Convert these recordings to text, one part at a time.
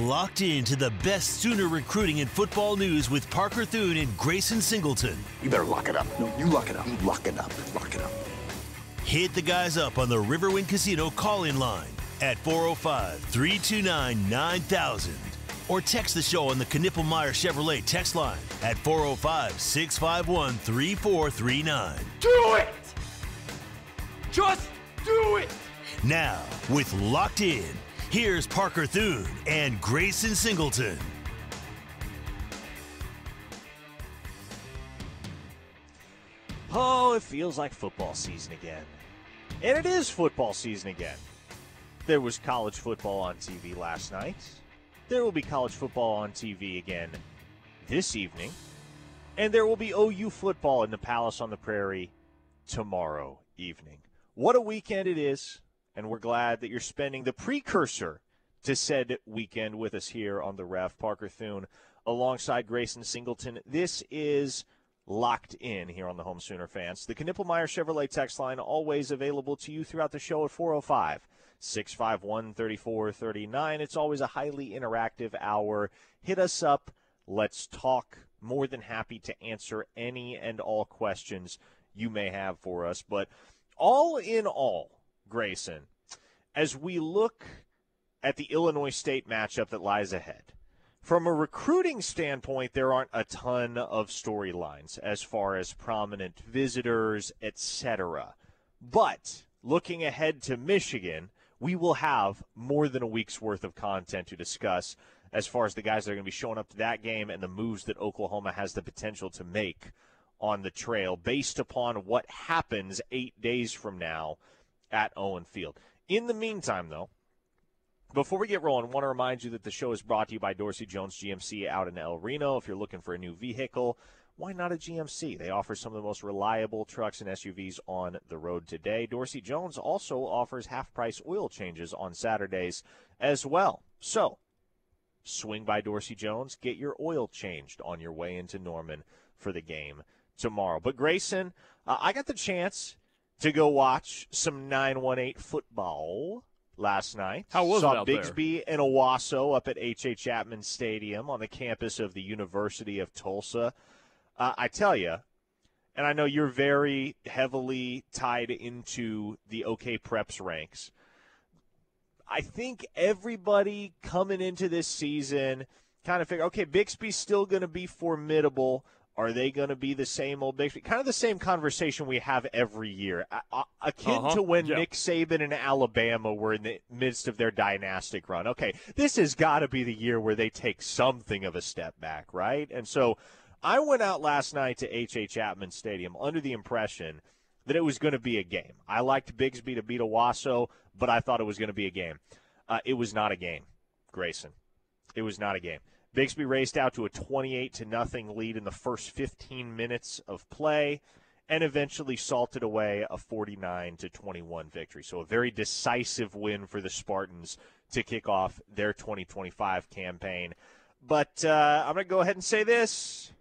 Locked into the best Sooner recruiting and football news with Parker Thune and Grayson Singleton. You better lock it up. No, you lock it up. You lock it up. Lock it up. Hit the guys up on the Riverwind Casino call-in line at 405-329-9000 or text the show on the Knippelmeyer Chevrolet text line at 405-651-3439. Do it! Just do it! Now, with Locked In, here's Parker Thune and Grayson Singleton. Oh, it feels like football season again. And it is football season again. There was college football on TV last night. There will be college football on TV again this evening. And there will be OU football in the Palace on the Prairie tomorrow evening. What a weekend it is, and we're glad that you're spending the precursor to said weekend with us here on the Ref. Parker Thune alongside Grayson Singleton. This is Locked In here on the Home Sooner Fans. The Knippelmeyer Chevrolet text line always available to you throughout the show at 405-651-3439. It's always a highly interactive hour. Hit us up. Let's talk. More than happy to answer any and all questions you may have for us. But all in all, Grayson, as we look at the Illinois State matchup that lies ahead, from a recruiting standpoint, there aren't a ton of storylines as far as prominent visitors, etc. But looking ahead to Michigan, we will have more than a week's worth of content to discuss as far as the guys that are going to be showing up to that game and the moves that Oklahoma has the potential to make on the trail based upon what happens 8 days from now at Owen Field. In the meantime, though, before we get rolling, I want to remind you that the show is brought to you by Dorsey Jones GMC out in El Reno. If you're looking for a new vehicle, why not a GMC? They offer some of the most reliable trucks and SUVs on the road today. Dorsey Jones also offers half-price oil changes on Saturdays as well. So, swing by Dorsey Jones, get your oil changed on your way into Norman for the game tomorrow. But Grayson, I got the chance to go watch some 918 football last night. How was it out there? Saw Bigsby and Owasso up at H.H. Chapman Stadium on the campus of the University of Tulsa. I tell you, and I know you're very heavily tied into the OK Preps ranks, I think everybody coming into this season kind of figure, okay, Bixby's still going to be formidable. Are they going to be the same old Bixby? Kind of the same conversation we have every year, akin to when Nick Saban and Alabama were in the midst of their dynastic run. Okay, this has got to be the year where they take something of a step back, right? And so I went out last night to H.H. Chapman Stadium under the impression that it was going to be a game. I liked Bigsby to beat Owasso, but I thought it was going to be a game. It was not a game, Grayson. It was not a game. Bigsby raced out to a 28-0 lead in the first 15 minutes of play and eventually salted away a 49-21 victory. So a very decisive win for the Spartans to kick off their 2025 campaign. But I'm going to go ahead and say this.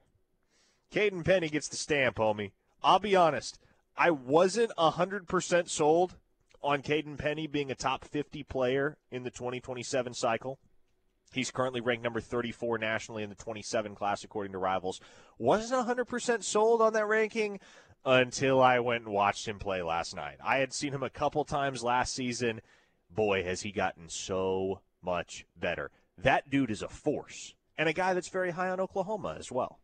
Caden Penny gets the stamp, homie. I'll be honest. I wasn't 100% sold on Caden Penny being a top 50 player in the 2027 cycle. He's currently ranked number 34 nationally in the 27 class, according to Rivals. Wasn't 100% sold on that ranking until I went and watched him play last night. I had seen him a couple times last season. Boy, has he gotten so much better. That dude is a force, and a guy that's very high on Oklahoma as well.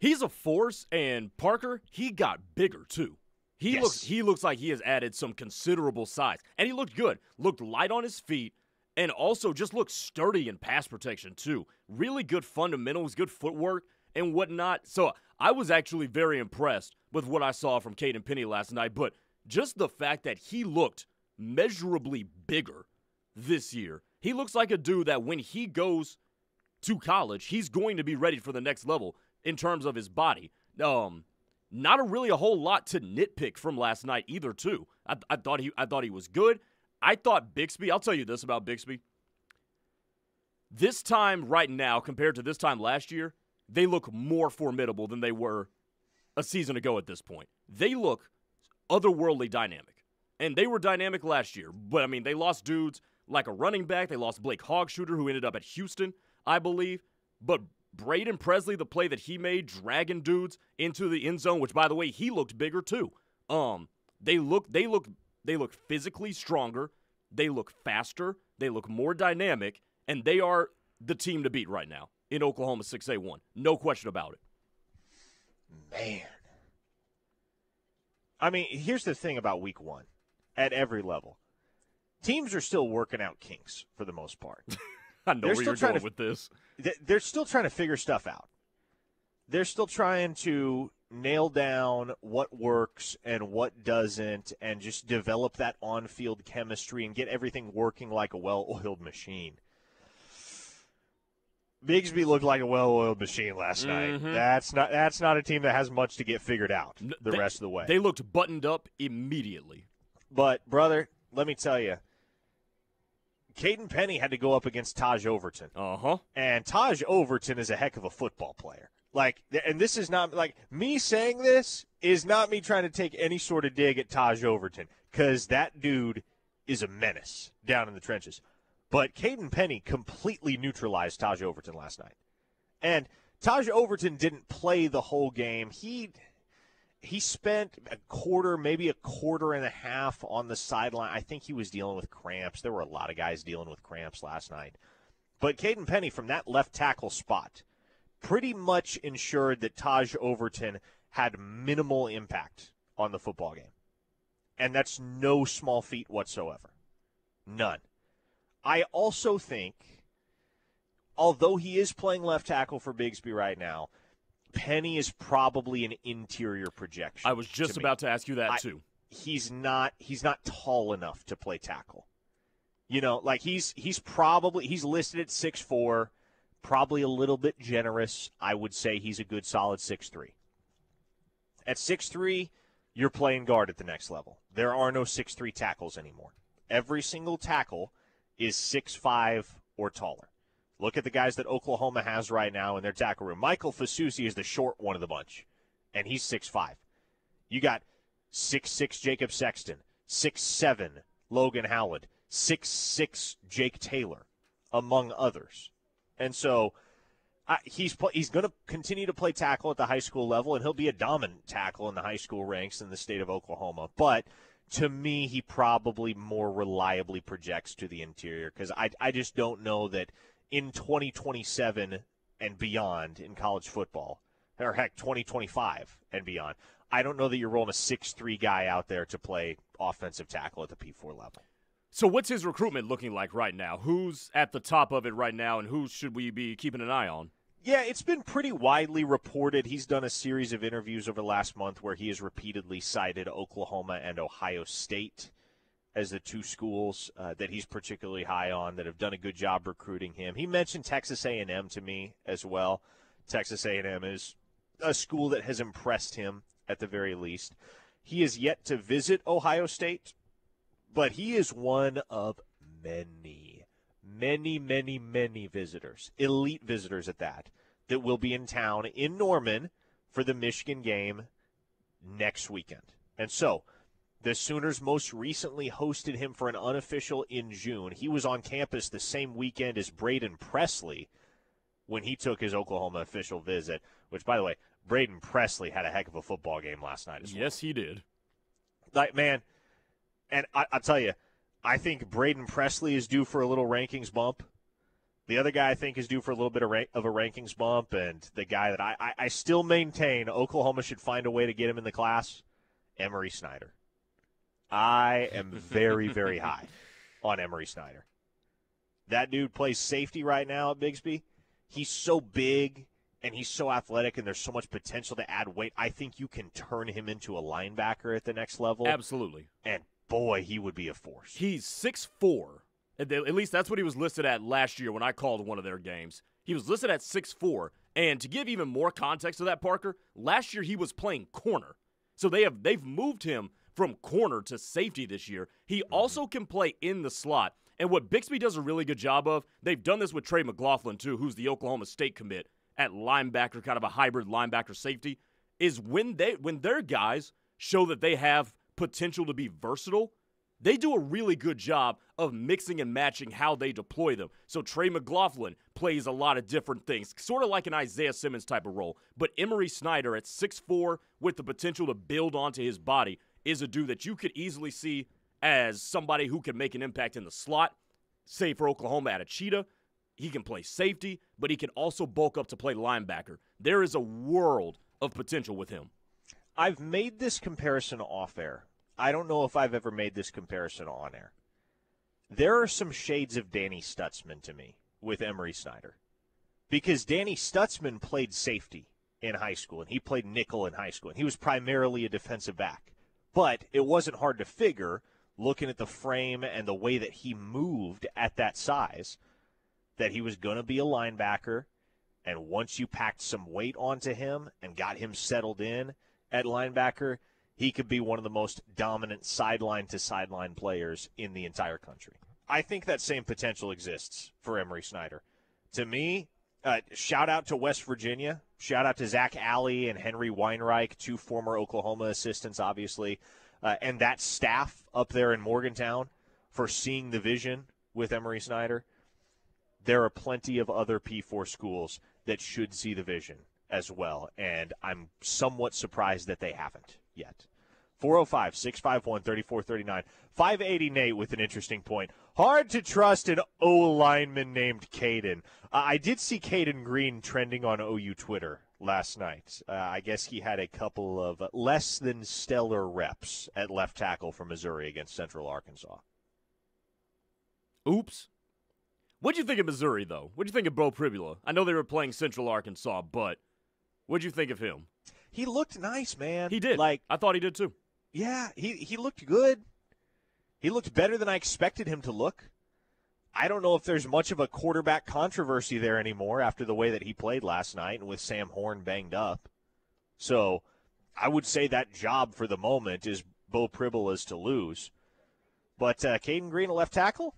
He's a force, and Parker, he got bigger too. He looks like he has added some considerable size, and he looked good. Looked light on his feet. And also just looks sturdy in pass protection, too. Really good fundamentals, good footwork, and whatnot. So I was actually very impressed with what I saw from Caden Penny last night. But just the fact that he looked measurably bigger this year. He looks like a dude that when he goes to college, he's going to be ready for the next level in terms of his body. Not a whole lot to nitpick from last night either, too. I thought he was good. I thought Bixby, I'll tell you this about Bixby. This time right now compared to this time last year, they look more formidable than they were a season ago at this point. They look otherworldly dynamic. And they were dynamic last year. But, I mean, they lost dudes like a running back. They lost Blake Hogshooter, who ended up at Houston, I believe. But Braden Presley, the play that he made, dragging dudes into the end zone, which, by the way, he looked bigger too. They look physically stronger. They look faster. They look more dynamic, and they are the team to beat right now in Oklahoma 6A1. No question about it. Man. I mean, here's the thing about week one at every level. Teams are still working out kinks for the most part. I know where you're going with this. They're still trying to figure stuff out. They're still trying to nail down what works and what doesn't and just develop that on-field chemistry and get everything working like a well-oiled machine. Bigsby looked like a well-oiled machine last night. That's not a team that has much to get figured out the rest of the way. They looked buttoned up immediately. But, brother, let me tell you, Caden Penny had to go up against Taj Overton. And Taj Overton is a heck of a football player. Like, and this is not, like, me saying this is not me trying to take any sort of dig at Taj Overton, because that dude is a menace down in the trenches. But Caden Penny completely neutralized Taj Overton last night. And Taj Overton didn't play the whole game. He spent a quarter, maybe a quarter and a half on the sideline. I think he was dealing with cramps. There were a lot of guys dealing with cramps last night. But Caden Penny, from that left tackle spot, pretty much ensured that Taj Overton had minimal impact on the football game. And that's no small feat whatsoever. None. I also think, although he is playing left tackle for Bigsby right now, Penny is probably an interior projection. I was just about to ask you that too. He's not tall enough to play tackle. You know, like he's listed at 6'4", probably a little bit generous. I would say he's a good solid 6'3". At 6'3", you're playing guard at the next level. There are no 6'3" tackles anymore. Every single tackle is 6'5" or taller. Look at the guys that Oklahoma has right now in their tackle room. Michael Fasusi is the short one of the bunch, and he's 6'5". You got 6'6" Jacob Sexton, 6'7" Logan Howland, 6'6" Jake Taylor, among others. And so he's going to continue to play tackle at the high school level, and he'll be a dominant tackle in the high school ranks in the state of Oklahoma. But to me, he probably more reliably projects to the interior, because I just don't know that in 2027 and beyond in college football, or heck, 2025 and beyond, I don't know that you're rolling a 6'3" guy out there to play offensive tackle at the P4 level. So what's his recruitment looking like right now? Who's at the top of it right now, and who should we be keeping an eye on? Yeah, it's been pretty widely reported. He's done a series of interviews over the last month where he has repeatedly cited Oklahoma and Ohio State as the two schools that he's particularly high on that have done a good job recruiting him. He mentioned Texas A&M to me as well. Texas A&M is a school that has impressed him at the very least. He is yet to visit Ohio State, but he is one of many visitors, elite visitors at that will be in town in Norman for the Michigan game next weekend. And so the Sooners most recently hosted him for an unofficial in June. He was on campus the same weekend as Braden Presley when he took his Oklahoma official visit, which, by the way, Braden Presley had a heck of a football game last night as well. Yes, he did. Like, man, and I'll tell you, I think Braden Presley is due for a little rankings bump. The other guy I think is due for a little bit of a rankings bump, and the guy that I still maintain Oklahoma should find a way to get him in the class, Emory Snyder. I am very, very high on Emory Snyder. That dude plays safety right now at Bigsby. He's so big, and he's so athletic, and there's so much potential to add weight. I think you can turn him into a linebacker at the next level. Absolutely. And boy, he would be a force. He's 6'4". At least that's what he was listed at last year when I called one of their games. He was listed at 6'4". And to give even more context to that, Parker, last year he was playing corner. So they've moved him from corner to safety this year. He also can play in the slot. And what Bixby does a really good job of, they've done this with Trey McLaughlin too, who's the Oklahoma State commit at linebacker, kind of a hybrid linebacker safety, is when their guys show that they have potential to be versatile, they do a really good job of mixing and matching how they deploy them. So Trey McLaughlin plays a lot of different things, sort of like an Isaiah Simmons type of role. But Emery Snyder at 6'4", with the potential to build onto his body, is a dude that you could easily see as somebody who can make an impact in the slot. Say for Oklahoma at a Cheetah, he can play safety, but he can also bulk up to play linebacker. There is a world of potential with him. I've made this comparison off air. I don't know if I've ever made this comparison on air. There are some shades of Danny Stutzman to me with Emery Snyder, because Danny Stutzman played safety in high school, and he played nickel in high school, and he was primarily a defensive back. But it wasn't hard to figure, looking at the frame and the way that he moved at that size, that he was going to be a linebacker. And once you packed some weight onto him and got him settled in at linebacker, he could be one of the most dominant sideline-to-sideline players in the entire country. I think that same potential exists for Emery Snyder. To me, shout out to West Virginia. Shout out to Zach Alley and Henry Weinreich, two former Oklahoma assistants, obviously, and that staff up there in Morgantown for seeing the vision with Emery Snyder. There are plenty of other P4 schools that should see the vision as well, and I'm somewhat surprised that they haven't yet. 405-651-3439. 580 Nate with an interesting point. Hard to trust an O-lineman named Caden. I did see Caden Green trending on OU Twitter last night. I guess he had a couple of less than stellar reps at left tackle for Missouri against Central Arkansas. Oops. What'd you think of Missouri, though? What'd you think of Bo Pribula? I know they were playing Central Arkansas, but what'd you think of him? He looked nice, man. He did. I thought he did, too. Yeah, he looked good. He looked better than I expected him to look. I don't know if there's much of a quarterback controversy there anymore after the way that he played last night and with Sam Horn banged up. So I would say that job for the moment is Bo Pribula's to lose. But Caden Green, a left tackle,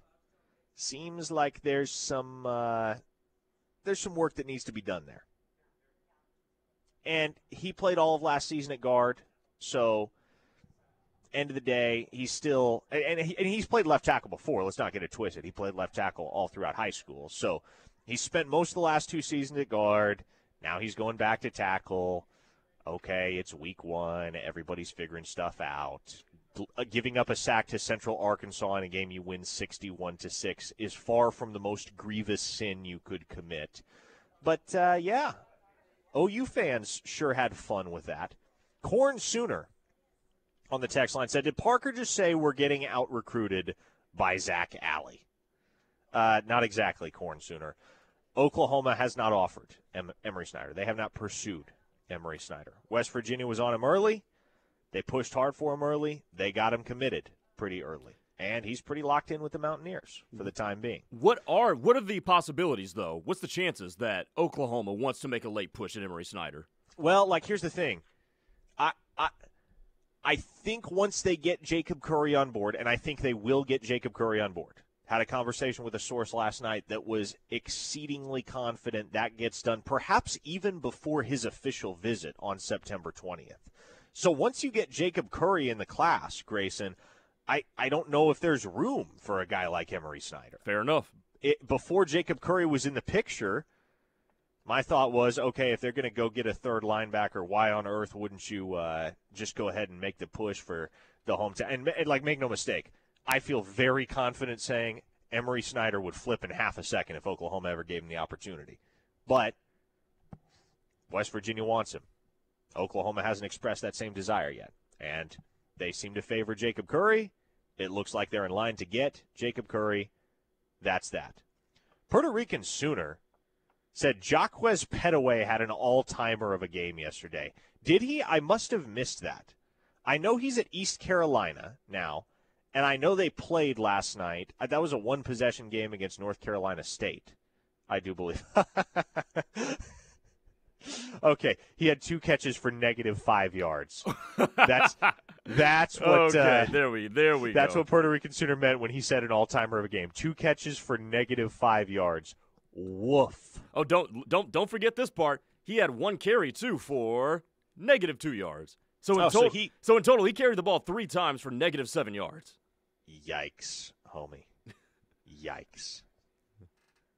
seems like there's some work that needs to be done there. And he played all of last season at guard, so end of the day, he's still – and he's played left tackle before. Let's not get it twisted. He played left tackle all throughout high school. So he spent most of the last 2 seasons at guard. Now he's going back to tackle. Okay, it's week 1. Everybody's figuring stuff out. Giving up a sack to Central Arkansas in a game you win 61-6 is far from the most grievous sin you could commit. But, yeah, OU fans sure had fun with that. Corn Sooner on the text line said, did Parker just say we're getting out-recruited by Zach Alley? Not exactly, Corn Sooner. Oklahoma has not offered Emery Snyder. They have not pursued Emery Snyder. West Virginia was on him early. They pushed hard for him early. They got him committed pretty early. And he's pretty locked in with the Mountaineers for the time being. What are the possibilities, though? What's the chances that Oklahoma wants to make a late push at Emery Snyder? Well, here's the thing. I think once they get Jacob Curry on board, and I think they will get Jacob Curry on board. Had a conversation with a source last night that was exceedingly confident that gets done, perhaps even before his official visit on September 20th. So once you get Jacob Curry in the class, Grayson, I don't know if there's room for a guy like Emery Snyder. Fair enough. Before Jacob Curry was in the picture, my thought was, okay, if they're going to go get a third linebacker, why on earth wouldn't you just go ahead and make the push for the hometown? And make no mistake, I feel very confident saying Emery Snyder would flip in half a second if Oklahoma ever gave him the opportunity. But West Virginia wants him. Oklahoma hasn't expressed that same desire yet. And they seem to favor Jacob Curry. It looks like they're in line to get Jacob Curry. That's that. Puerto Rican Sooner said Jaquez Petaway had an all-timer of a game yesterday. Did he? I must have missed that. I know he's at East Carolina now, and I know they played last night. That was a one-possession game against North Carolina State, I do believe. Okay, he had 2 catches for -5 yards. That's what. Okay, there we That's go. what Puerto Rican Sooner meant when he said an all-timer of a game. 2 catches for -5 yards. Woof. Oh, don't forget this part. He had 1 carry too for -2 yards. So in total, he carried the ball 3 times for -7 yards. Yikes, homie. Yikes.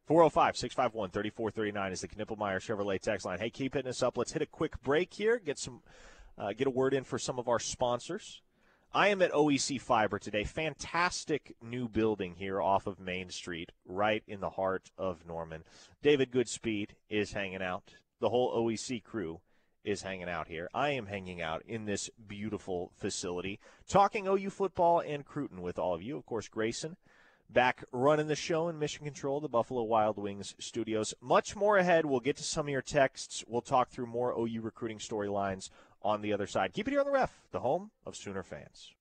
405-651-3439 is the Knippelmeyer Chevrolet text line. Hey, keep hitting us up. Let's hit a quick break here, get a word in for some of our sponsors. I am at OEC Fiber today. Fantastic new building here off of Main Street, right in the heart of Norman. David Goodspeed is hanging out. The whole OEC crew is hanging out here. I am hanging out in this beautiful facility, talking OU football and Crootin with all of you. Of course, Grayson back running the show in Mission Control, the Buffalo Wild Wings studios. Much more ahead. We'll get to some of your texts. We'll talk through more OU recruiting storylines on the other side. Keep it here on the Ref, the home of Sooner fans.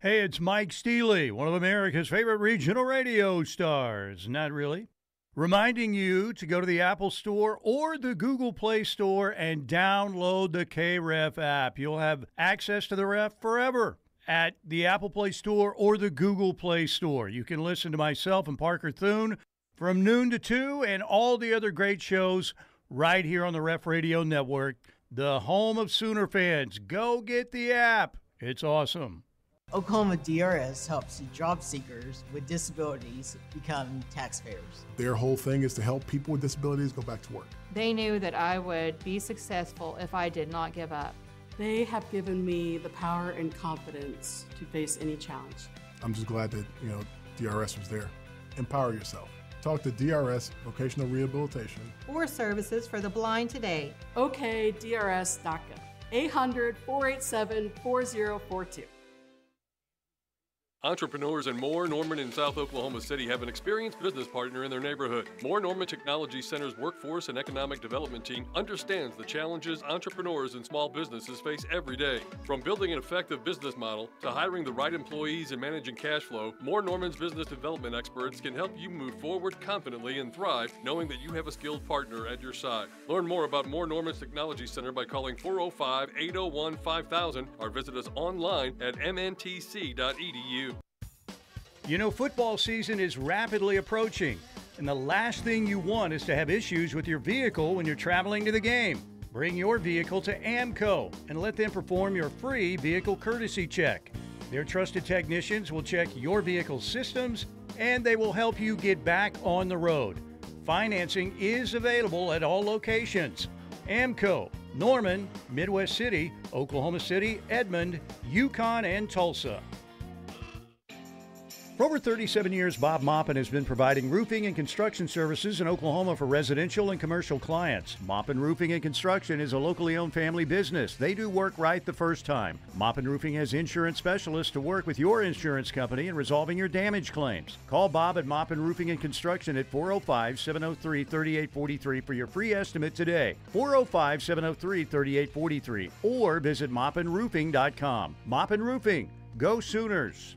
Hey, it's Mike Steely, one of America's favorite regional radio stars. Not really. Reminding you to go to the Apple Store or the Google Play Store and download the KREF app. You'll have access to the Ref forever at the Apple Play Store or the Google Play Store. You can listen to myself and Parker Thune from noon to 2 and all the other great shows right here on the Ref Radio Network, the home of Sooner fans. Go get the app. It's awesome. Oklahoma DRS helps job seekers with disabilities become taxpayers. Their whole thing is to help people with disabilities go back to work. They knew that I would be successful if I did not give up. They have given me the power and confidence to face any challenge. I'm just glad that, DRS was there. Empower yourself. Talk to DRS Vocational Rehabilitation. Or services for the blind today. OKDRS.gov. 800-487-4042. Entrepreneurs and More Norman in South Oklahoma City have an experienced business partner in their neighborhood. More Norman Technology Center's workforce and economic development team understands the challenges entrepreneurs and small businesses face every day. From building an effective business model to hiring the right employees and managing cash flow, More Norman's business development experts can help you move forward confidently and thrive, knowing that you have a skilled partner at your side. Learn more about More Norman's Technology Center by calling 405-801-5000 or visit us online at mntc.edu. Football season is rapidly approaching, and the last thing you want is to have issues with your vehicle when you're traveling to the game. Bring your vehicle to AMCO and let them perform your free vehicle courtesy check. Their trusted technicians will check your vehicle's systems, and they will help you get back on the road. Financing is available at all locations. AMCO, Norman, Midwest City, Oklahoma City, Edmond, Yukon, and Tulsa. For over 37 years, Bob Maupin has been providing roofing and construction services in Oklahoma for residential and commercial clients. Maupin Roofing and Construction is a locally owned family business. They do work right the first time. Maupin Roofing has insurance specialists to work with your insurance company in resolving your damage claims. Call Bob at Maupin Roofing and Construction at 405-703-3843 for your free estimate today. 405-703-3843 or visit maupinroofing.com. Maupin Roofing. Go Sooners.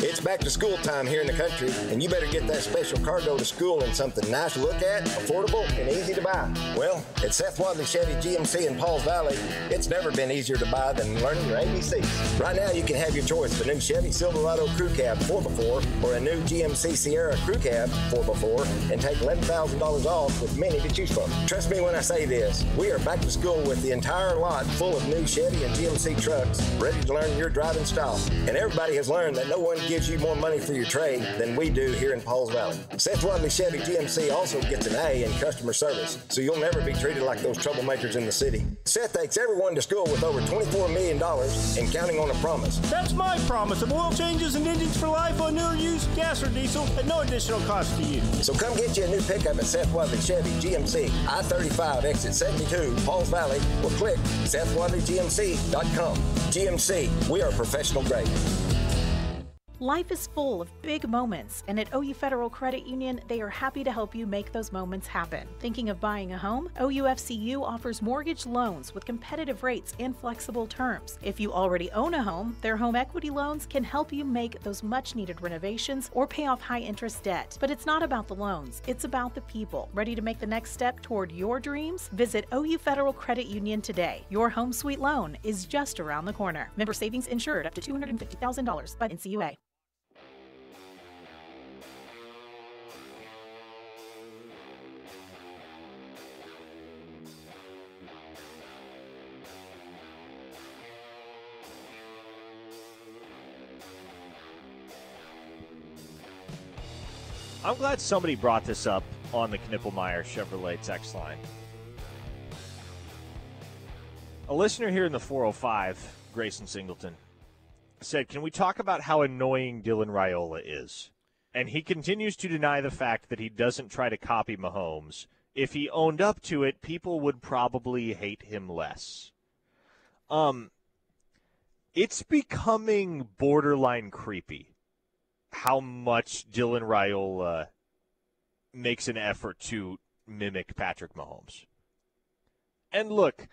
It's back to school time here in the country, and you better get that special cargo to school in something nice to look at, affordable, and easy to buy. Well, at Seth Wadley Chevy GMC in Pauls Valley, it's never been easier to buy than learning your ABCs. Right now, you can have your choice of a new Chevy Silverado Crew Cab 4x4 or a new GMC Sierra Crew Cab 4x4 and take $11,000 off with many to choose from. Trust me when I say this, we are back to school with the entire lot full of new Chevy and GMC trucks ready to learn your driving style. And everybody has learned that no one gives you more money for your trade than we do here in Pauls Valley. Seth Wadley Chevy GMC also gets an A in customer service, so you'll never be treated like those troublemakers in the city. Seth takes everyone to school with over $24 million and counting on a promise. That's my promise of oil changes and engines for life on new or used gas or diesel at no additional cost to you. So come get you a new pickup at Seth Wadley Chevy GMC, I-35 exit 72, Pauls Valley, or click SethWadleyGMC.com. GMC, we are professional grade. Life is full of big moments, and at OU Federal Credit Union, they are happy to help you make those moments happen. Thinking of buying a home? OUFCU offers mortgage loans with competitive rates and flexible terms. If you already own a home, their home equity loans can help you make those much-needed renovations or pay off high-interest debt. But it's not about the loans, it's about the people. Ready to make the next step toward your dreams? Visit OU Federal Credit Union today. Your home sweet loan is just around the corner. Member savings insured up to $250,000 by NCUA. I'm glad somebody brought this up on the Knippelmeyer Chevrolet text line. A listener here in the 405, Grayson Singleton, said, can we talk about how annoying Dylan Raiola is? And he continues to deny the fact that he doesn't try to copy Mahomes. If he owned up to it, people would probably hate him less. It's becoming borderline creepy how much Dylan Raiola makes an effort to mimic Patrick Mahomes. And look,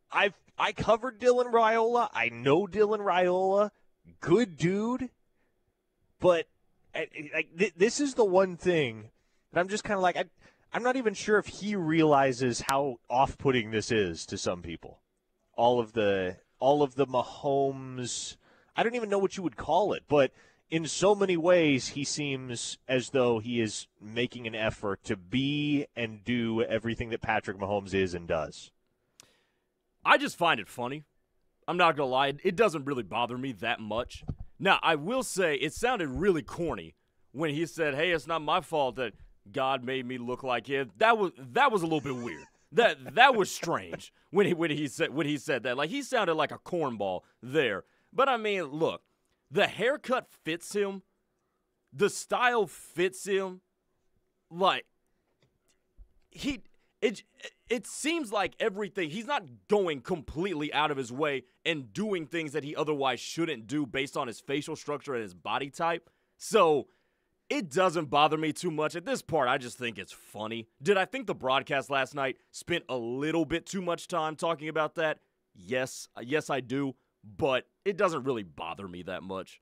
I covered Dylan Raiola. I know Dylan Raiola. Good dude. But this is the one thing that I'm just kind of like, I'm not even sure if he realizes how off-putting this is to some people. All of the Mahomes, I don't even know what you would call it, but in so many ways, he seems as though he is making an effort to be and do everything that Patrick Mahomes is and does. I just find it funny. I'm not going to lie. It doesn't really bother me that much. Now, I will say it sounded really corny when he said, hey, it's not my fault that God made me look like him. That was a little bit weird. That was strange when he said that. Like, he sounded like a cornball there. But, I mean, look. The haircut fits him. The style fits him. Like, it seems like everything, he's not going completely out of his way and doing things that he otherwise shouldn't do based on his facial structure and his body type. So it doesn't bother me too much. At this part, I just think it's funny. Did I think the broadcast last night spent a little bit too much time talking about that? Yes, I do. But it doesn't really bother me that much.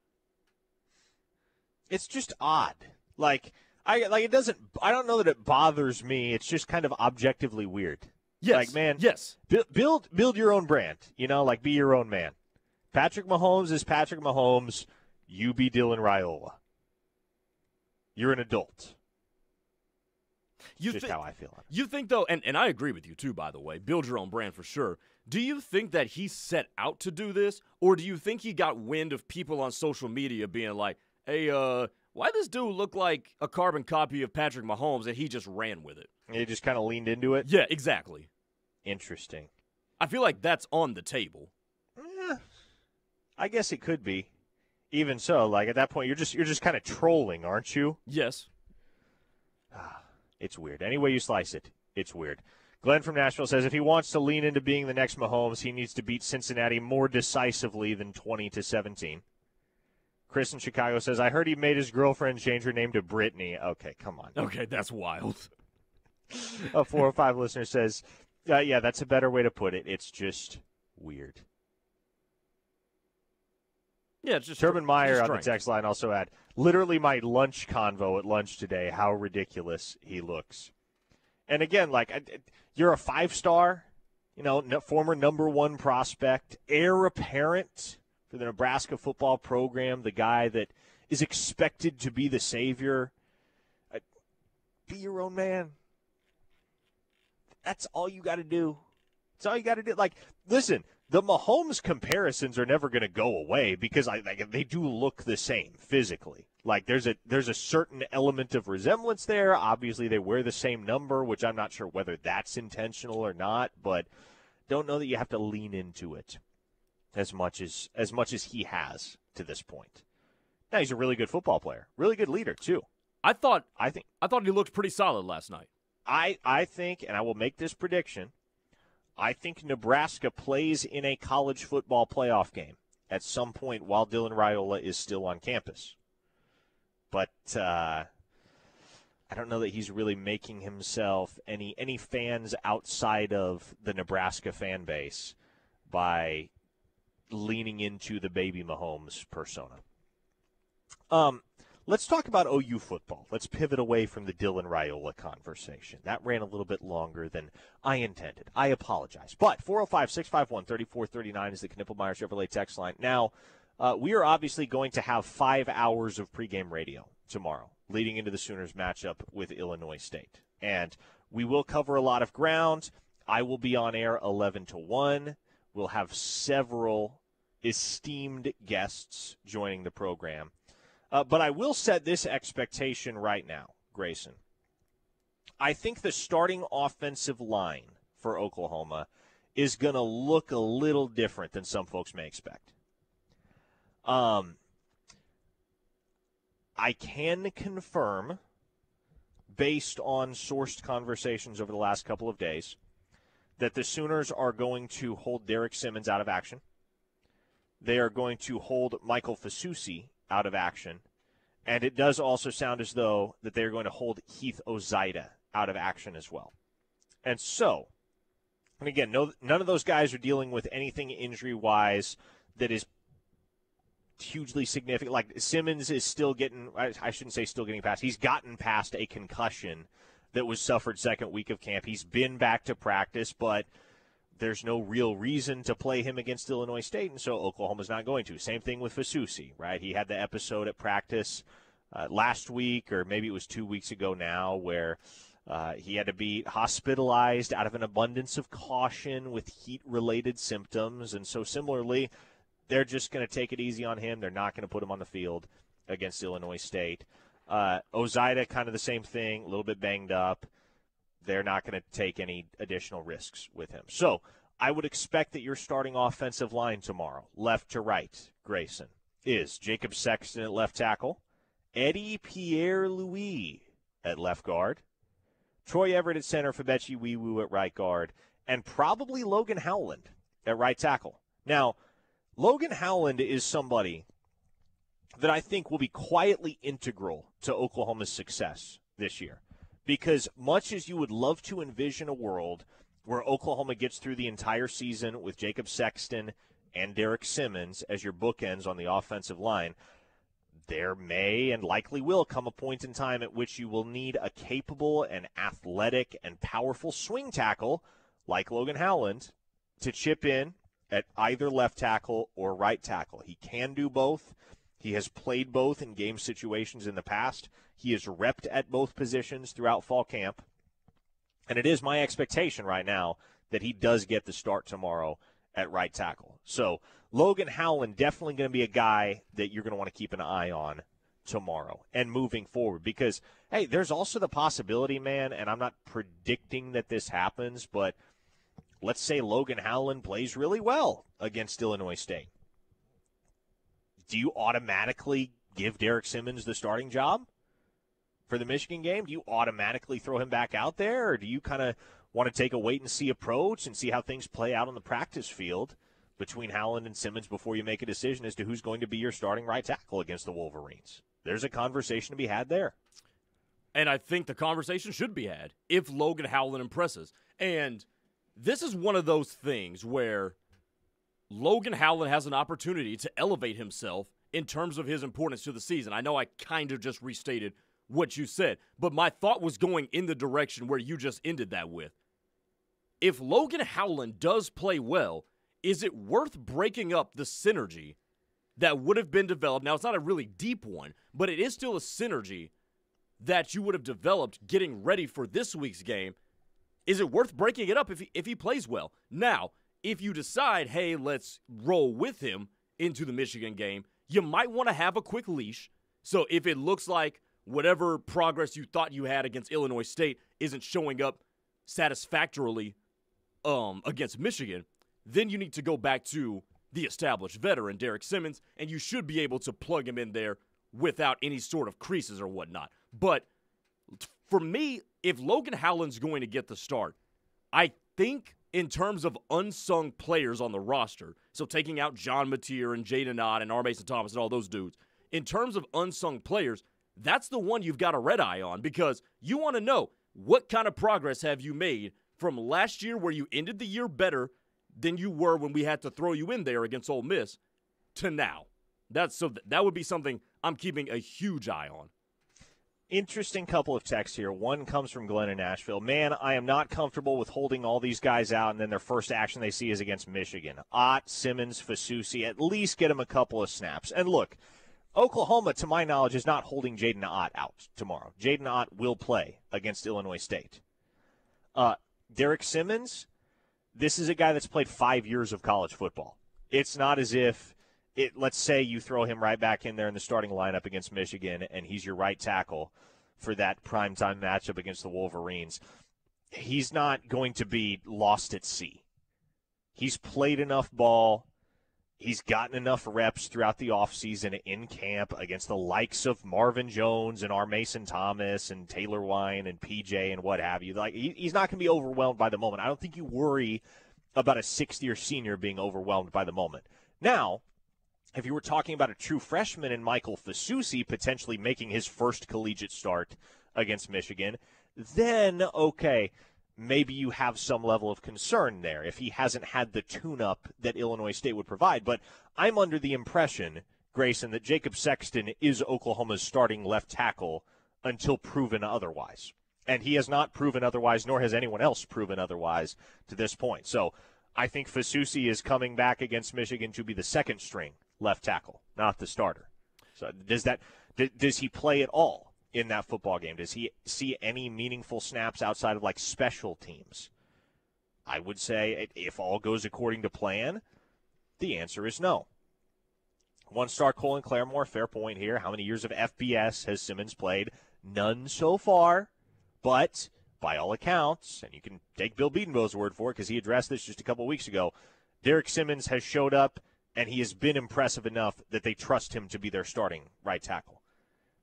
It's just odd. I don't know that it bothers me. It's just kind of objectively weird. Yes. Like, man, yes. Build your own brand, be your own man. Patrick Mahomes is Patrick Mahomes. You be Dylan Raiola. You're an adult. Just how I feel on it. You think, though, and I agree with you, too, by the way, build your own brand for sure. Do you think that he set out to do this, or do you think he got wind of people on social media being like, hey, why this dude look like a carbon copy of Patrick Mahomes, and he just ran with it? He just kind of leaned into it? Yeah, exactly. Interesting. I feel like that's on the table. I guess it could be. Even so, at that point, you're just kind of trolling, aren't you? Yes. It's weird. Any way you slice it, it's weird. Glenn from Nashville says if he wants to lean into being the next Mahomes, he needs to beat Cincinnati more decisively than 20-17. Chris in Chicago says, I heard he made his girlfriend change her name to Brittany. Okay, come on. Okay, that's wild. A 405 listener says, yeah, that's a better way to put it. It's just weird. Yeah, it's just Turban Meyer just on the text line also had, literally my lunch convo at lunch today, how ridiculous he looks. And again, you're a 5-star, former number 1 prospect, heir apparent for the Nebraska football program, the guy that is expected to be the savior. Be your own man. That's all you got to do. That's all you got to do. Listen, the Mahomes comparisons are never going to go away because they do look the same physically. There's a certain element of resemblance there. Obviously, they wear the same number, which I'm not sure whether that's intentional or not, but don't know that you have to lean into it as much as he has to this point. Now, he's a really good football player, really good leader too. I thought he looked pretty solid last night. I think, and I will make this prediction, I think Nebraska plays in a college football playoff game at some point while Dylan Raiola is still on campus. But I don't know that he's really making himself any fans outside of the Nebraska fan base by leaning into the baby Mahomes persona. Let's talk about OU football. Let's pivot away from the Dylan Raiola conversation. That ran a little bit longer than I intended. I apologize. But 405-651-3439 is the Knippelmeyer Chevrolet text line. Now, we are obviously going to have 5 hours of pregame radio tomorrow, leading into the Sooners matchup with Illinois State. And we will cover a lot of ground. I will be on air 11 to 1. We'll have several esteemed guests joining the program. But I will set this expectation right now. Grayson, I think the starting offensive line for Oklahoma is going to look a little different than some folks may expect. I can confirm, based on sourced conversations over the last couple of days, that the Sooners are going to hold Derek Simmons out of action. They are going to hold Michael Fasusi out of action. And it does also sound as though that they're going to hold Heath Ozida out of action as well. And so, and again, none of those guys are dealing with anything injury-wise that is hugely significant. Like Simmons is still getting, I shouldn't say still getting past, he's gotten past a concussion that was suffered second week of camp. He's been back to practice, but there's no real reason to play him against Illinois State, and so Oklahoma's not going to. Same thing with Fasusi, right? He had the episode at practice last week, or maybe it was 2 weeks ago now, where he had to be hospitalized out of an abundance of caution with heat-related symptoms. And so similarly, they're just going to take it easy on him. They're not going to put him on the field against Illinois State. Ozida, kind of the same thing, a little bit banged up. They're not going to take any additional risks with him. So I would expect that your starting offensive line tomorrow, left to right, Grayson, is Jacob Sexton at left tackle, Eddie Pierre-Louis at left guard, Troy Everett at center, Fabechi Wiwu at right guard, and probably Logan Howland at right tackle. Now, Logan Howland is somebody that I think will be quietly integral to Oklahoma's success this year. Because much as you would love to envision a world where Oklahoma gets through the entire season with Jacob Sexton and Derek Simmons as your bookends on the offensive line, there may and likely will come a point in time at which you will need a capable and athletic and powerful swing tackle like Logan Howland to chip in at either left tackle or right tackle. He can do both. He has played both in game situations in the past. He has repped at both positions throughout fall camp. And it is my expectation right now that he does get the start tomorrow at right tackle. So Logan Howland definitely going to be a guy that you're going to want to keep an eye on tomorrow and moving forward. Because, hey, there's also the possibility, man, and I'm not predicting that this happens, but let's say Logan Howland plays really well against Illinois State. Do you automatically give Derek Simmons the starting job for the Michigan game? Do you automatically throw him back out there, or do you kind of want to take a wait-and-see approach and see how things play out on the practice field between Howland and Simmons before you make a decision as to who's going to be your starting right tackle against the Wolverines? There's a conversation to be had there. And I think the conversation should be had if Logan Howland impresses. And this is one of those things where Logan Howland has an opportunity to elevate himself in terms of his importance to the season. I know I kind of just restated what you said, but my thought was going in the direction where you just ended that with. If Logan Howland does play well, is it worth breaking up the synergy that would have been developed? Now, it's not a really deep one, but it is still a synergy that you would have developed getting ready for this week's game. Is it worth breaking it up if he plays well? Now, if you decide, hey, let's roll with him into the Michigan game, you might want to have a quick leash. So if it looks like whatever progress you thought you had against Illinois State isn't showing up satisfactorily against Michigan, then you need to go back to the established veteran, Derek Simmons, and you should be able to plug him in there without any sort of creases or whatnot. But for me, if Logan Howland's going to get the start, I think in terms of unsung players on the roster, so taking out John Mateer and Jaden Ott and R. Mason Thomas and all those dudes, in terms of unsung players, that's the one you've got a red eye on, because you want to know what kind of progress have you made from last year where you ended the year better than you were when we had to throw you in there against Ole Miss to now. That would be something I'm keeping a huge eye on. Interesting couple of texts here. One comes from Glenn in Nashville. Man, I am not comfortable with holding all these guys out, and then their first action they see is against Michigan. Ott, Simmons, Fasusi, at least get them a couple of snaps. And look, Oklahoma, to my knowledge, is not holding Jaden Ott out tomorrow. Jaden Ott will play against Illinois State. Derek Simmons, this is a guy that's played 5 years of college football. It's not as if, let's say you throw him right back in there in the starting lineup against Michigan, and he's your right tackle for that primetime matchup against the Wolverines. He's not going to be lost at sea. He's played enough ball. He's gotten enough reps throughout the offseason in camp against the likes of Marvin Jones and R. Mason Thomas and Taylor Wine and PJ and what have you. Like, he's not going to be overwhelmed by the moment. I don't think you worry about a sixth-year senior being overwhelmed by the moment. Now, if you were talking about a true freshman in Michael Fasusi potentially making his first collegiate start against Michigan, then, okay, maybe you have some level of concern there if he hasn't had the tune-up that Illinois State would provide. But I'm under the impression, Grayson, that Jacob Sexton is Oklahoma's starting left tackle until proven otherwise. And he has not proven otherwise, nor has anyone else proven otherwise to this point. So I think Fasusi is coming back against Michigan to be the second-string left tackle, not the starter. So does he play at all in that football game? Does he see any meaningful snaps outside of, like, special teams? I would say if all goes according to plan, the answer is no. One-star Colin Claremore, fair point here. How many years of FBS has Simmons played? None so far, but by all accounts, and you can take Bill Bedenbaugh's word for it because he addressed this just a couple weeks ago, Derek Simmons has showed up, and he has been impressive enough that they trust him to be their starting right tackle.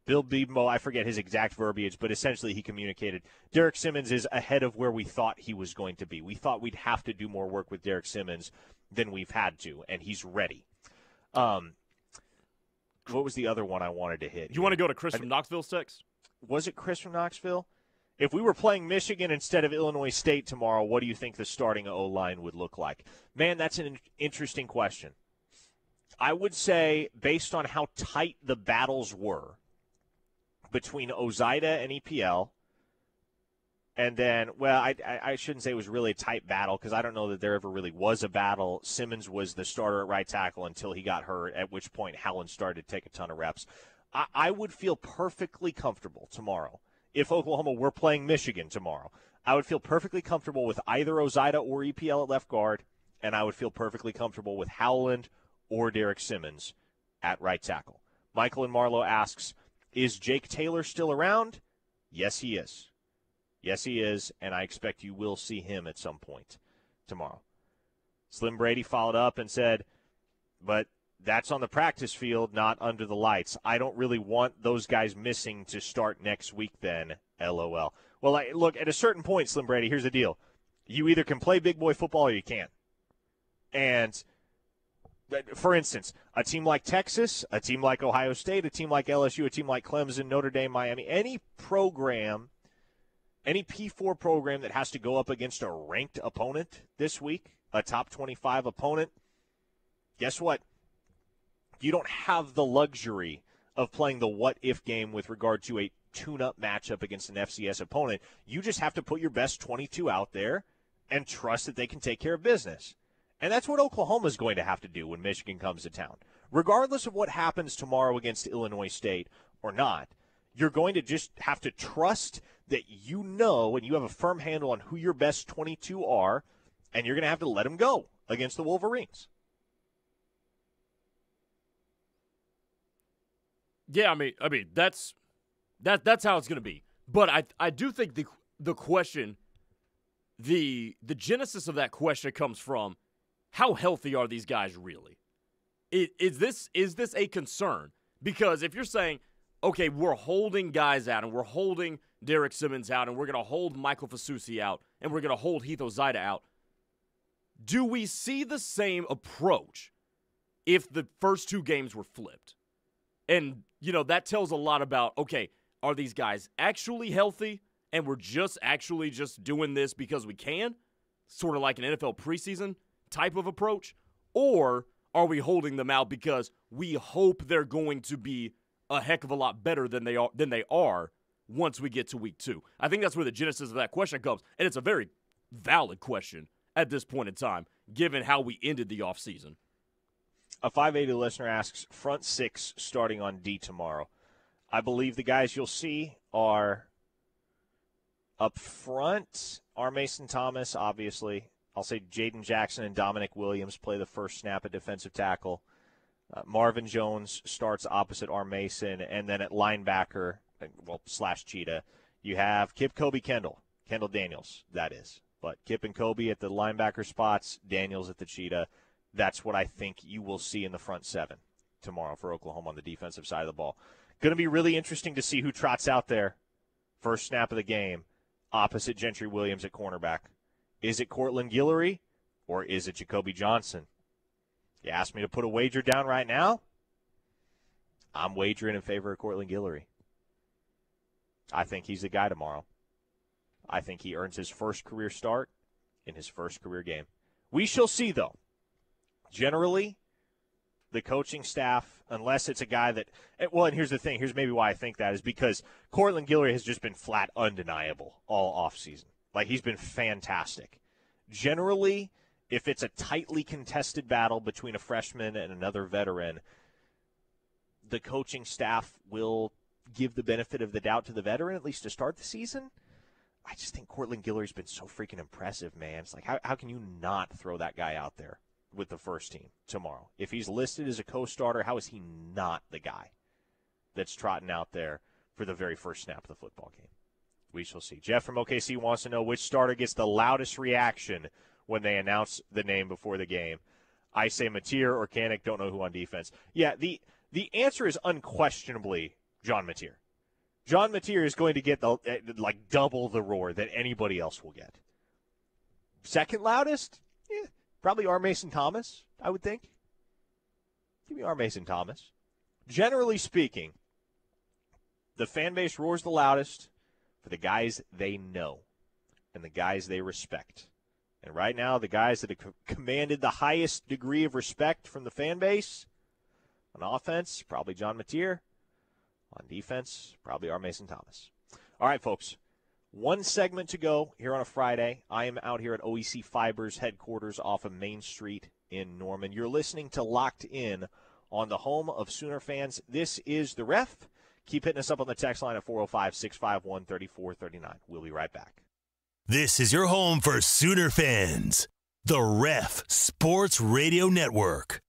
Bill Bedenbaugh, I forget his exact verbiage, but essentially he communicated, Derek Simmons is ahead of where we thought he was going to be. We thought we'd have to do more work with Derek Simmons than we've had to, and he's ready. What was the other one I wanted to hit? You want to go to Chris from Knoxville's text? Was it Chris from Knoxville? If we were playing Michigan instead of Illinois State tomorrow, what do you think the starting O-line would look like? Man, that's an interesting question. I would say, based on how tight the battles were between Ozida and EPL, and then, well, I shouldn't say it was really a tight battle because I don't know that there ever really was a battle. Simmons was the starter at right tackle until he got hurt, at which point Howland started to take a ton of reps. I would feel perfectly comfortable tomorrow. If Oklahoma were playing Michigan tomorrow, I would feel perfectly comfortable with either Ozida or EPL at left guard, and I would feel perfectly comfortable with Howland or Derek Simmons at right tackle. Michael in Marlow asks, is Jake Taylor still around? Yes, he is. Yes, he is, and I expect you will see him at some point tomorrow. Slim Brady followed up and said, but that's on the practice field, not under the lights. I don't really want those guys missing to start next week then, LOL. Well, look, at a certain point, Slim Brady, here's the deal. You either can play big boy football or you can't. And, for instance, a team like Texas, a team like Ohio State, a team like LSU, a team like Clemson, Notre Dame, Miami, any program, any P4 program that has to go up against a ranked opponent this week, a top 25 opponent, guess what? You don't have the luxury of playing the what-if game with regard to a tune-up matchup against an FCS opponent. You just have to put your best 22 out there and trust that they can take care of business. And that's what Oklahoma's going to have to do when Michigan comes to town. Regardless of what happens tomorrow against Illinois State or not, you're going to just have to trust that you know and you have a firm handle on who your best 22 are, and you're going to have to let them go against the Wolverines. Yeah, I mean that's how it's going to be. But I do think the question, the genesis of that question comes from how healthy are these guys really? Is this a concern? Because if you're saying, okay, we're holding guys out and we're holding Derek Simmons out and we're going to hold Michael Fasusi out and we're going to hold Heath Ozida out, do we see the same approach if the first two games were flipped? And, that tells a lot about, okay, are these guys actually healthy and we're just doing this because we can? Sort of like an NFL preseason type of approach? Or are we holding them out because we hope they're going to be a heck of a lot better than they are once we get to week 2? I think that's where the genesis of that question comes, and it's a very valid question at this point in time, given how we ended the offseason. A 580 listener asks, front six starting on D tomorrow. I believe the guys you'll see are up front, R. Mason Thomas, obviously. I'll say Jaden Jackson and Dominic Williams play the first snap at defensive tackle. Marvin Jones starts opposite R. Mason, and then at linebacker, slash Cheetah. You have Kip, Kobe, Kendall Daniels, that is. But Kip and Kobe at the linebacker spots, Daniels at the Cheetah. That's what I think you will see in the front seven tomorrow for Oklahoma on the defensive side of the ball. Going to be really interesting to see who trots out there first snap of the game opposite Gentry Williams at cornerback. Is it Cortland Guillory or is it Jacoby Johnson? You ask me to put a wager down right now, I'm wagering in favor of Cortland Guillory. I think he's the guy tomorrow. I think he earns his first career start in his first career game. We shall see, though. Generally, the coaching staff, unless it's a guy that – well, and here's the thing. Here's maybe why I think that is because Cortland Guillory has just been flat undeniable all offseason. Like, he's been fantastic. Generally, if it's a tightly contested battle between a freshman and another veteran, the coaching staff will give the benefit of the doubt to the veteran, at least to start the season. I just think Cortland Guillory's been so freaking impressive, man. It's like, how can you not throw that guy out there with the first team tomorrow? If he's listed as a co-starter, how is he not the guy that's trotting out there for the very first snap of the football game? We shall see. Jeff from OKC wants to know which starter gets the loudest reaction when they announce the name before the game. I say Mateer or Kanik, don't know who on defense. Yeah, the answer is unquestionably John Mateer. John Mateer is going to get double the roar that anybody else will get. Second loudest? Yeah, probably R. Mason Thomas, I would think. Give me R. Mason Thomas. Generally speaking, the fan base roars the loudest for the guys they know and the guys they respect. And right now, the guys that have commanded the highest degree of respect from the fan base, on offense, probably John Mateer. On defense, probably R. Mason Thomas. All right, folks. One segment to go here on a Friday. I am out here at OEC Fibers headquarters off of Main Street in Norman. You're listening to Locked In on the home of Sooner fans. This is The Ref. Keep hitting us up on the text line at 405-651-3439. We'll be right back. This is your home for Sooner fans. The Ref Sports Radio Network.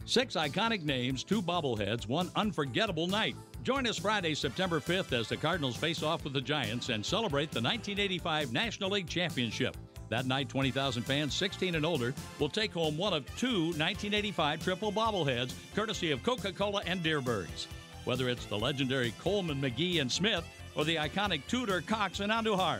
6 iconic names, 2 bobbleheads, 1 unforgettable night. Join us Friday, September 5th as the Cardinals face off with the Giants and celebrate the 1985 National League Championship. That night, 20,000 fans 16 and older will take home one of 2 1985 triple bobbleheads, courtesy of Coca-Cola and Deerbirds. Whether it's the legendary Coleman, McGee, and Smith, or the iconic Tudor, Cox, and Andujar,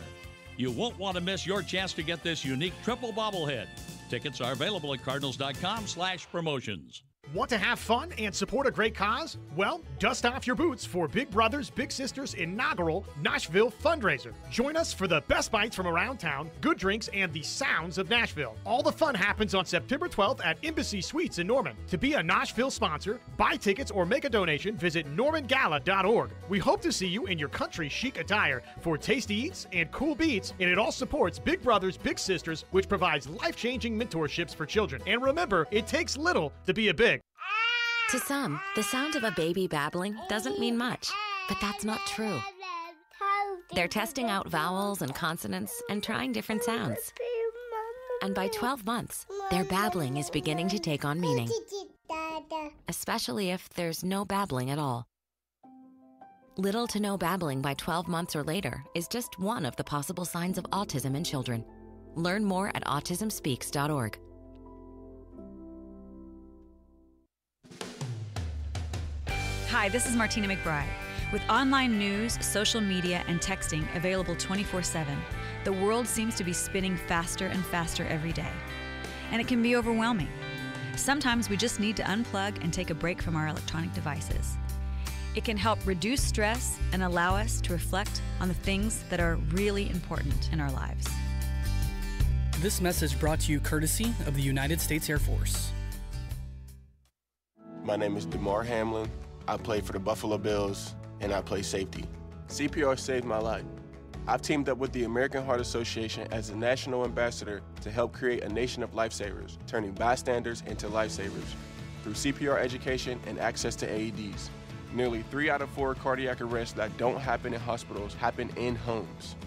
you won't want to miss your chance to get this unique triple bobblehead. Tickets are available at cardinals.com/promotions. Want to have fun and support a great cause? Well, dust off your boots for Big Brothers Big Sisters inaugural Nashville fundraiser. Join us for the best bites from around town, good drinks, and the sounds of Nashville. All the fun happens on September 12th at Embassy Suites in Norman. To be a Nashville sponsor, buy tickets, or make a donation, visit normangala.org. We hope to see you in your country chic attire for tasty eats and cool beats, and it all supports Big Brothers Big Sisters, which provides life-changing mentorships for children. And remember, it takes little to be a big. To some, the sound of a baby babbling doesn't mean much, but that's not true. They're testing out vowels and consonants and trying different sounds. And by 12 months, their babbling is beginning to take on meaning, especially if there's no babbling at all. Little to no babbling by 12 months or later is just one of the possible signs of autism in children. Learn more at autismspeaks.org. Hi, this is Martina McBride. With online news, social media, and texting available 24/7, the world seems to be spinning faster and faster every day. And it can be overwhelming. Sometimes we just need to unplug and take a break from our electronic devices. It can help reduce stress and allow us to reflect on the things that are really important in our lives. This message brought to you courtesy of the United States Air Force. My name is DeMar Hamlin. I play for the Buffalo Bills, and I play safety. CPR saved my life. I've teamed up with the American Heart Association as a national ambassador to help create a nation of lifesavers, turning bystanders into lifesavers through CPR education and access to AEDs. Nearly 3 out of 4 cardiac arrests that don't happen in hospitals happen in homes.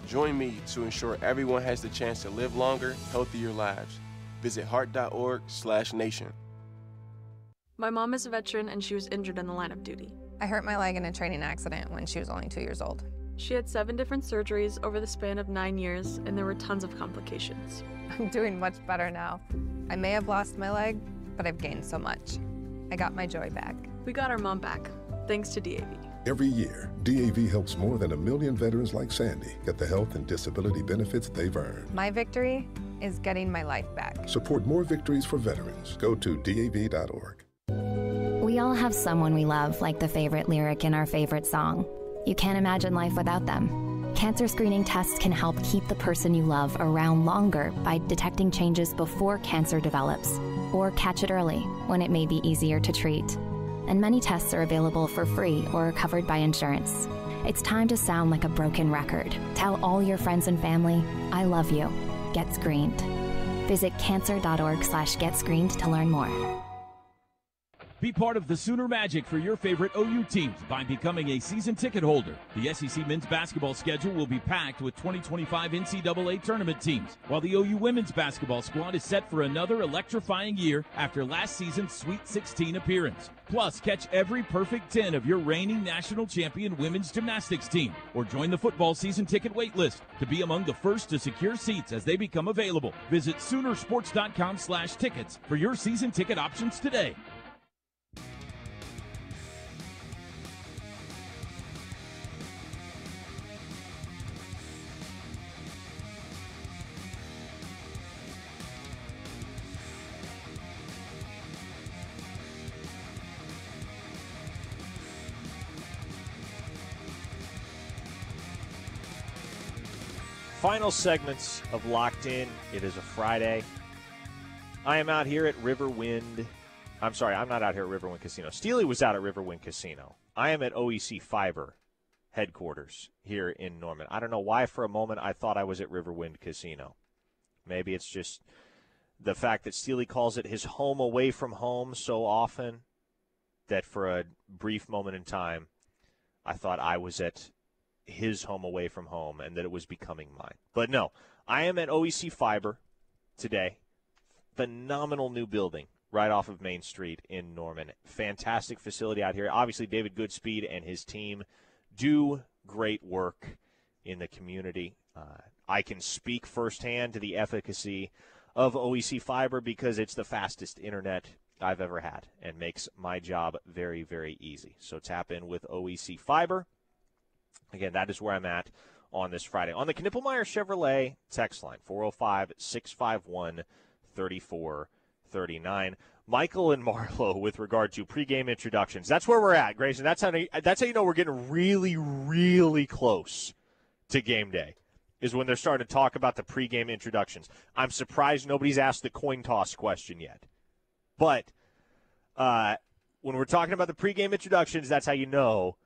Join me to ensure everyone has the chance to live longer, healthier lives. Visit heart.org/nation. My mom is a veteran and she was injured in the line of duty. I hurt my leg in a training accident when she was only 2 years old. She had 7 different surgeries over the span of 9 years, and there were tons of complications. I'm doing much better now. I may have lost my leg, but I've gained so much. I got my joy back. We got our mom back, thanks to DAV. Every year, DAV helps more than 1 million veterans like Sandy get the health and disability benefits they've earned. My victory is getting my life back. Support more victories for veterans. Go to DAV.org. We all have someone we love, like the favorite lyric in our favorite song. You can't imagine life without them. Cancer screening tests can help keep the person you love around longer by detecting changes before cancer develops, or catch it early when it may be easier to treat. And many tests are available for free or covered by insurance. It's time to sound like a broken record. Tell all your friends and family, I love you. Get screened. Visit cancer.org/getscreened to learn more. Be part of the Sooner Magic for your favorite OU teams by becoming a season ticket holder. The SEC men's basketball schedule will be packed with 2025 NCAA tournament teams, while the OU women's basketball squad is set for another electrifying year after last season's Sweet 16 appearance. Plus, catch every perfect 10 of your reigning national champion women's gymnastics team, or join the football season ticket wait list to be among the first to secure seats as they become available. Visit Soonersports.com/tickets for your season ticket options today. Final segments of Locked In. It is a Friday. I am out here at Riverwind. I'm sorry, I'm not out here at Riverwind Casino. Steely was out at Riverwind Casino. I am at OEC Fiber headquarters here in Norman. I don't know why for a moment I thought I was at Riverwind Casino. Maybe it's just the fact that Steely calls it his home away from home so often that for a brief moment in time I thought I was at his home away from home and that it was becoming mine. But no, I am at OEC Fiber today. Phenomenal new building right off of Main Street in Norman. Fantastic facility out here. Obviously, David Goodspeed and his team do great work in the community. I can speak firsthand to the efficacy of OEC Fiber because it's the fastest internet I've ever had and makes my job very, very easy. So tap in with OEC Fiber. Again, that is where I'm at on this Friday. On the Knippelmeyer Chevrolet text line, 405-651-3439. Michael and Marlo with regard to pregame introductions. That's where we're at, Grayson. That's how you know we're getting really, really close to game day, is when they're starting to talk about the pregame introductions. I'm surprised nobody's asked the coin toss question yet. But when we're talking about the pregame introductions, that's how you know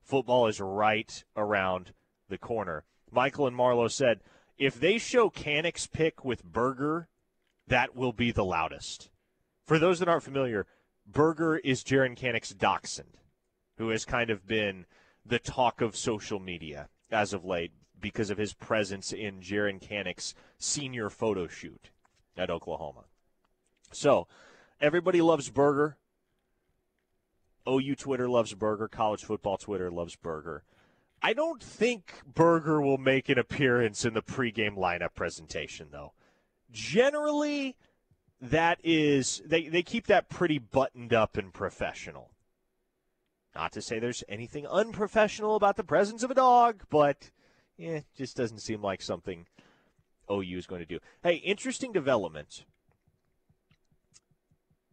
football is right around the corner. Michael and Marlo said, if they show Canick's pick with Berger, that will be the loudest. For those that aren't familiar, Berger is Jaron Canick's dachshund, who has kind of been the talk of social media as of late because of his presence in Jaron Canick's senior photo shoot at Oklahoma. So, everybody loves Berger. OU Twitter loves Berger. College football Twitter loves Berger. I don't think Berger will make an appearance in the pregame lineup presentation, though. Generally, that is they keep that pretty buttoned up and professional. Not to say there's anything unprofessional about the presence of a dog, but it just doesn't seem like something OU is going to do. Hey, interesting development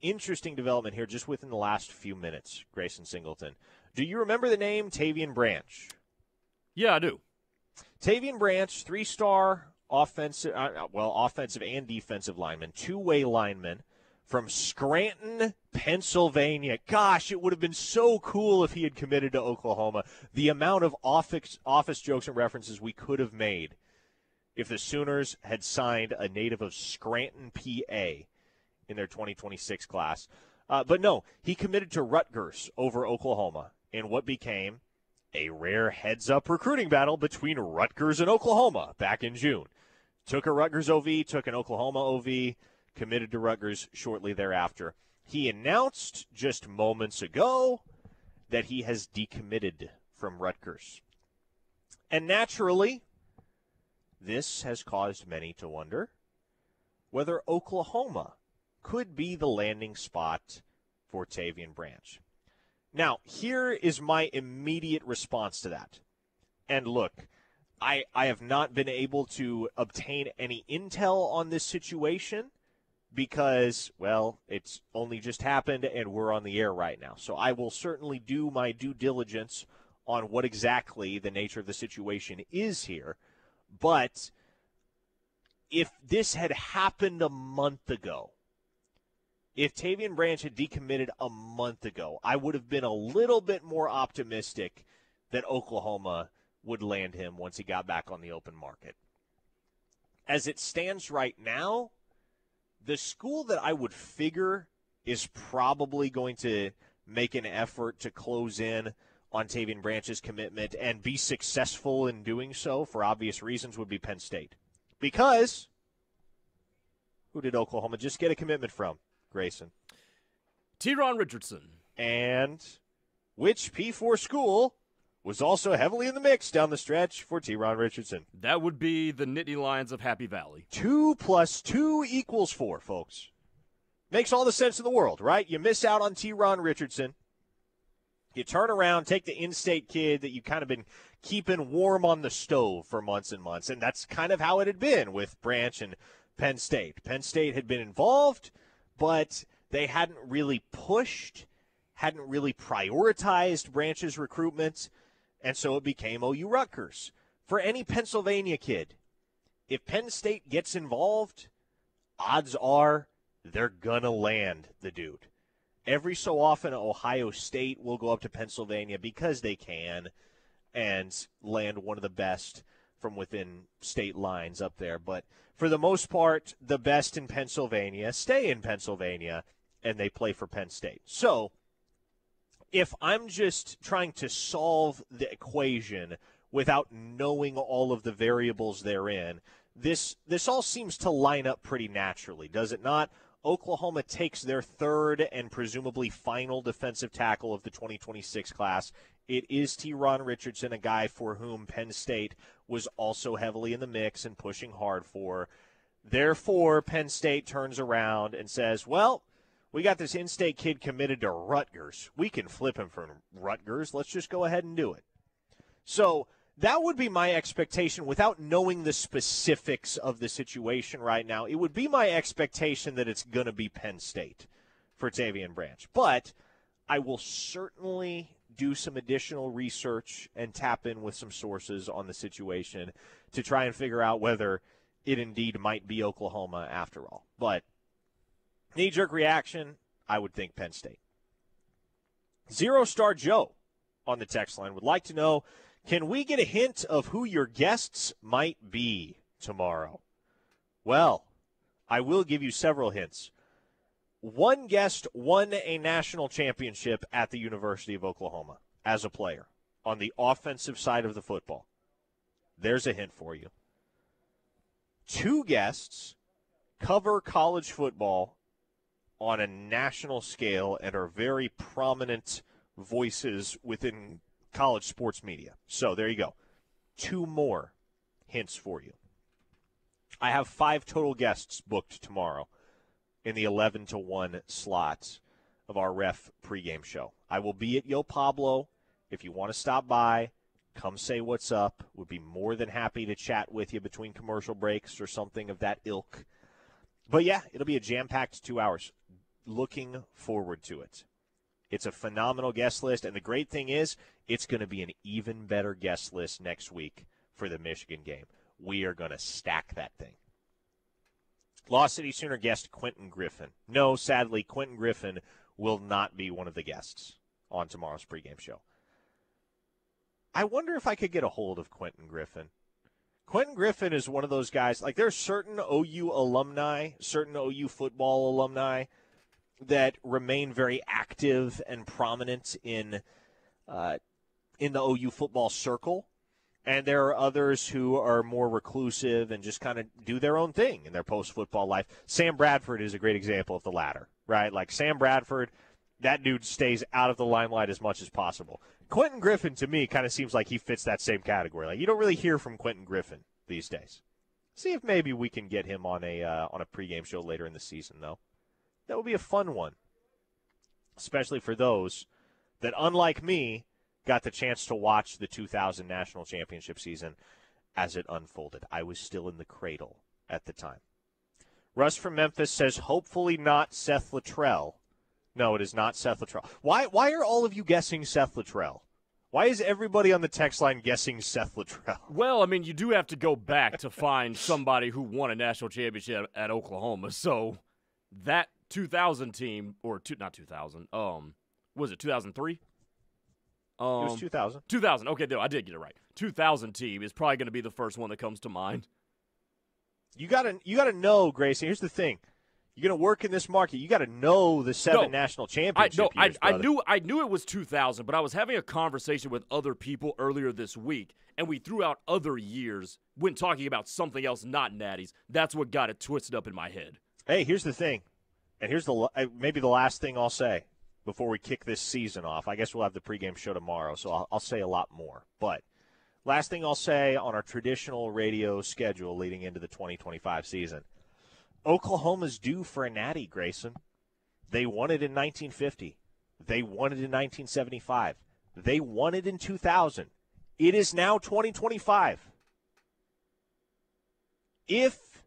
here just within the last few minutes, Grayson Singleton. Do you remember the name Tavian Branch? Yeah, I do. Tavian Branch, 3-star offensive and defensive lineman, two-way lineman from Scranton, Pennsylvania. Gosh, it would have been so cool if he had committed to Oklahoma. The amount of office jokes and references we could have made if the Sooners had signed a native of Scranton, PA, in their 2026 class. But no, he committed to Rutgers over Oklahoma in what became a rare heads-up recruiting battle between Rutgers and Oklahoma back in June. Took a Rutgers OV, took an Oklahoma OV, committed to Rutgers shortly thereafter. He announced just moments ago that he has decommitted from Rutgers. And naturally, this has caused many to wonder whether Oklahoma could be the landing spot for Tavian Branch. Now, here is my immediate response to that. And look, I have not been able to obtain any intel on this situation because, well, it's only just happened and we're on the air right now. So I will certainly do my due diligence on what exactly the nature of the situation is here. But if this had happened a month ago, if Tavian Branch had decommitted a month ago, I would have been a little bit more optimistic that Oklahoma would land him once he got back on the open market. As it stands right now, the school that I would figure is probably going to make an effort to close in on Tavian Branch's commitment and be successful in doing so for obvious reasons would be Penn State. Because who did Oklahoma just get a commitment from, Grayson? Teron Richardson. And which P4 school was also heavily in the mix down the stretch for Teron Richardson? That would be the Nittany Lions of Happy Valley. 2 + 2 = 4, folks. Makes all the sense in the world, right? You miss out on Teron Richardson. You turn around, take the in-state kid that you've kind of been keeping warm on the stove for months and months, and that's kind of how it had been with Branch and Penn State. Penn State had been involved, but they hadn't really pushed, hadn't really prioritized Branch's recruitment, and so it became OU Rutgers. For any Pennsylvania kid, if Penn State gets involved, odds are they're going to land the dude. Every so often, Ohio State will go up to Pennsylvania because they can and land one of the best from within state lines up there. But for the most part, the best in Pennsylvania stay in Pennsylvania, and they play for Penn State. So if I'm just trying to solve the equation without knowing all of the variables therein, this all seems to line up pretty naturally, does it not? Oklahoma takes their third and presumably final defensive tackle of the 2026 class. It is Teron Richardson, a guy for whom Penn State was also heavily in the mix and pushing hard for. Therefore, Penn State turns around and says, well, we got this in-state kid committed to Rutgers. We can flip him from Rutgers. Let's just go ahead and do it. So that would be my expectation without knowing the specifics of the situation right now. It would be my expectation that it's going to be Penn State for Tavian Branch. But I will certainly do some additional research and tap in with some sources on the situation to try and figure out whether it indeed might be Oklahoma after all. But knee-jerk reaction, I would think Penn State. Zero Star Joe on the text line would like to know, can we get a hint of who your guests might be tomorrow? Well, I will give you several hints. One guest won a national championship at the University of Oklahoma as a player on the offensive side of the football. There's a hint for you. Two guests cover college football on a national scale and are very prominent voices within college sports media. So there you go. Two more hints for you. I have 5 total guests booked tomorrow in the 11 to 1 slot of our Ref pregame show. I will be at Yo Pablo. If you want to stop by, come say what's up. Would be more than happy to chat with you between commercial breaks or something of that ilk. But yeah, it'll be a jam-packed 2 hours. Looking forward to it. It's a phenomenal guest list, and the great thing is it's going to be an even better guest list next week for the Michigan game. We are going to stack that thing. Lost City Sooner guest Quentin Griffin. No, sadly, Quentin Griffin will not be one of the guests on tomorrow's pregame show. I wonder if I could get a hold of Quentin Griffin. Quentin Griffin is one of those guys, like there's certain OU alumni, certain OU football alumni that remain very active and prominent in the OU football circle. And there are others who are more reclusive and just kind of do their own thing in their post-football life. Sam Bradford is a great example of the latter, right? Like Sam Bradford that dude stays out of the limelight as much as possible. Quentin Griffin, to me, kind of seems like he fits that same category. Like, you don't really hear from Quentin Griffin these days. See if maybe we can get him on a pregame show later in the season, though. That would be a fun one, especially for those that, unlike me, got the chance to watch the 2000 National Championship season as it unfolded. I was still in the cradle at the time. Russ from Memphis says, hopefully not Seth Luttrell. No, it is not Seth Luttrell. Why are all of you guessing Seth Luttrell? Why is everybody on the text line guessing Seth Luttrell? Well, I mean, you do have to go back to find somebody who won a national championship at Oklahoma. So that 2000 team, or not 2000, was it 2003? It was 2000. 2000. Okay, I did get it right. 2000 team is probably going to be the first one that comes to mind. You gotta know, Grayson. Here's the thing: you're gonna work in this market. You gotta know the seven national championship years, I knew it was 2000, but I was having a conversation with other people earlier this week, and we threw out other years when talking about something else, not natties. That's what got it twisted up in my head. Hey, here's the thing, and here's maybe the last thing I'll say before we kick this season off. I guess we'll have the pregame show tomorrow, so I'll say a lot more, but. Last thing I'll say on our traditional radio schedule leading into the 2025 season, Oklahoma's due for a natty, Grayson. They won it in 1950. They won it in 1975. They won it in 2000. It is now 2025. If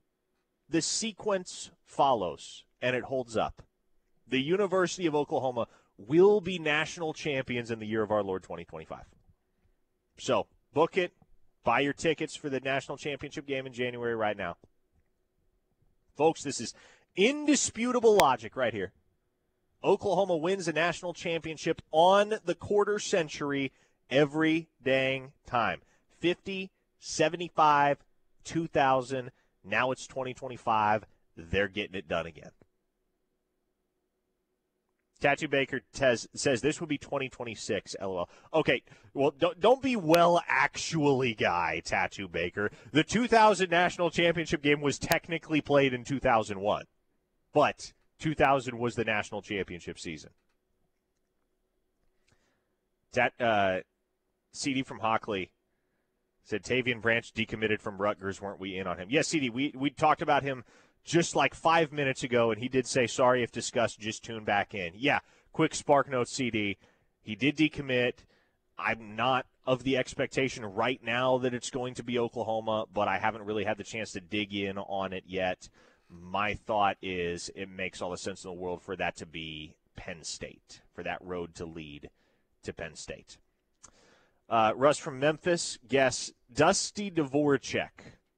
the sequence follows and it holds up, the University of Oklahoma will be national champions in the year of our Lord 2025. So, book it. Buy your tickets for the national championship game in January right now. Folks, this is indisputable logic right here. Oklahoma wins a national championship on the quarter century every dang time. 50, 75, 2000. Now it's 2025. They're getting it done again. Tattoo Baker says this would be 2026, LOL. Okay, well, don't be well actually guy, Tattoo Baker. The 2000 National Championship game was technically played in 2001, but 2000 was the National Championship season. CD from Hockley said Tavian Branch decommitted from Rutgers. Weren't we in on him? Yes, CD, we talked about him just like 5 minutes ago, and he did say, sorry if discussed, just tune back in. Yeah, quick Spark Note CD. He did decommit. I'm not of the expectation right now that it's going to be Oklahoma, but I haven't really had the chance to dig in on it yet. My thought is it makes all the sense in the world for that to be Penn State, for that road to lead to Penn State. Russ from Memphis, guess Dusty Dvorak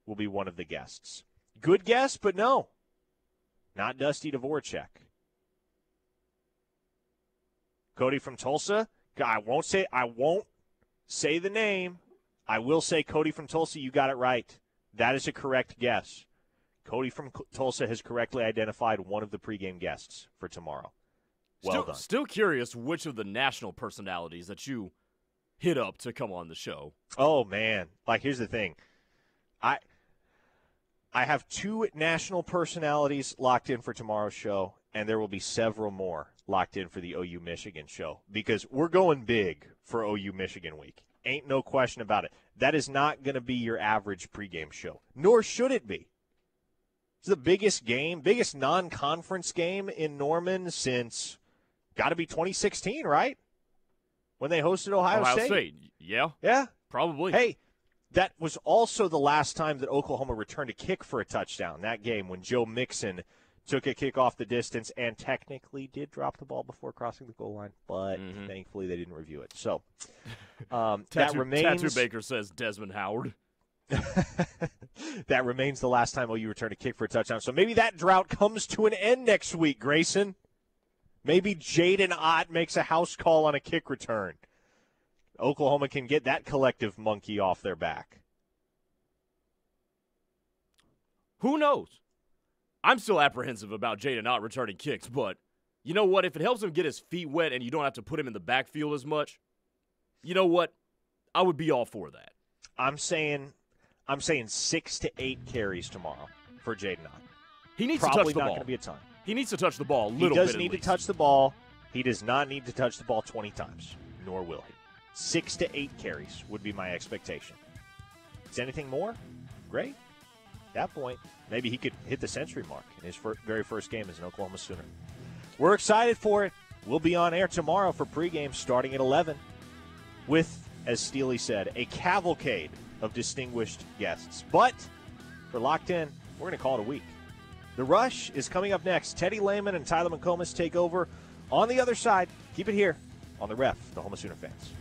will be one of the guests. Good guess, but no. Not Dusty Dvorak. Cody from Tulsa. I won't say the name. I will say Cody from Tulsa, you got it right. That is a correct guess. Cody from Tulsa has correctly identified one of the pregame guests for tomorrow. Well done. Still curious which of the national personalities that you hit up to come on the show. Oh, man. Like, here's the thing. I have 2 national personalities locked in for tomorrow's show, and there will be several more locked in for the OU Michigan show because we're going big for OU Michigan week. Ain't no question about it. That is not going to be your average pregame show, nor should it be. It's the biggest game, biggest non-conference game in Norman since got to be 2016, right? When they hosted Ohio State. Yeah. Yeah. Probably. Hey. That was also the last time that Oklahoma returned a kick for a touchdown, that game when Joe Mixon took a kick off the distance and technically did drop the ball before crossing the goal line, but thankfully they didn't review it. So that remains. Tattoo Baker says Desmond Howard. That remains the last time OU returned a kick for a touchdown. So maybe that drought comes to an end next week, Grayson. Maybe Jaden Ott makes a house call on a kick return. Oklahoma can get that collective monkey off their back. Who knows? I'm still apprehensive about Jaden not returning kicks, but you know what? If it helps him get his feet wet and you don't have to put him in the backfield as much, you know what? I would be all for that. I'm saying 6 to 8 carries tomorrow for Jaden Ott. He needs Probably to touch the ball. Not going to be a ton. He needs to touch the ball a little bit. He does need to touch the ball. He does not need to touch the ball 20 times, nor will he. 6 to 8 carries would be my expectation. Is anything more? Great. At that point, maybe he could hit the century mark in his very first game as an Oklahoma Sooner. We're excited for it. We'll be on air tomorrow for pregame starting at 11 with, as Steely said, a cavalcade of distinguished guests. But for Locked In, we're going to call it a week. The Rush is coming up next. Teddy Lehman and Tyler McComas take over on the other side. Keep it here on The Ref, the home of Sooner fans.